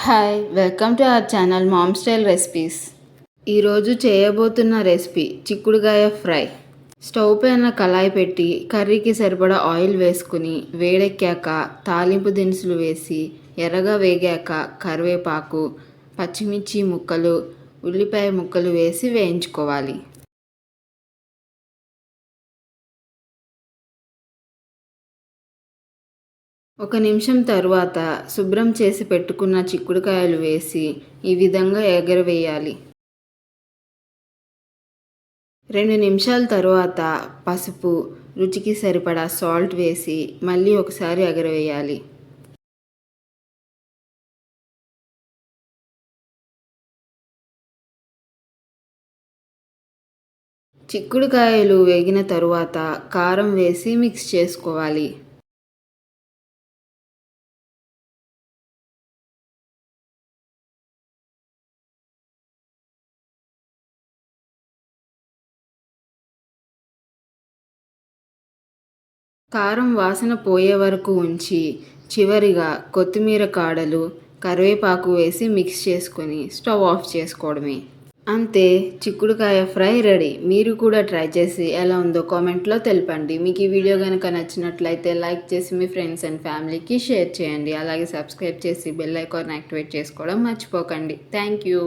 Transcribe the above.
Hi welcome to our channel ma'am style recipes. ఈరోజు చేయబోతున్న recipe చిక్కుడుకాయ ఫ్రై. స్టవ్ పైన కళాయి పెట్టి కర్రీకి సరిపడా ఆయిల్ వేసుకుని వేడెక్కాక తాలింపు దినుసులు వేసి ఎర్రగా వేగాక కరివేపాకు, పచ్చిమిర్చి ముక్కలు, ఉల్లిపాయ ముక్కలు వేసి వేయించుకోవాలి. ఒక నిమిషం తరువాత శుభ్రం చేసి పెట్టుకున్న చిక్కుడుకాయలు వేసి ఈ విధంగా ఎగరవేయాలి. 2 నిమిషాల తరువాత పసుపు, రుచికి సరిపడా సాల్ట్ వేసి మళ్ళీ ఒకసారి ఎగరవేయాలి. చిక్కుడుకాయలు వేగిన తరువాత కారం వేసి మిక్స్ చేసుకోవాలి. కారం వాసన పోయే వరకు ఉంచి చివరిగా కొత్తిమీర కాడలు, కరివేపాకు వేసి మిక్స్ చేసుకొని స్టవ్ ఆఫ్ చేసుకోవడమే. అంతే, చిక్కుడుకాయ ఫ్రై రెడీ. మీరు కూడా ట్రై చేసి ఎలా ఉందో కామెంట్లో తెలపండి. మీకు ఈ వీడియో కనుక నచ్చినట్లయితే లైక్ చేసి మీ ఫ్రెండ్స్ అండ్ ఫ్యామిలీకి షేర్ చేయండి. అలాగే సబ్స్క్రైబ్ చేసి బెల్ ఐకాన్ యాక్టివేట్ చేసుకోవడం మర్చిపోకండి. Thank you.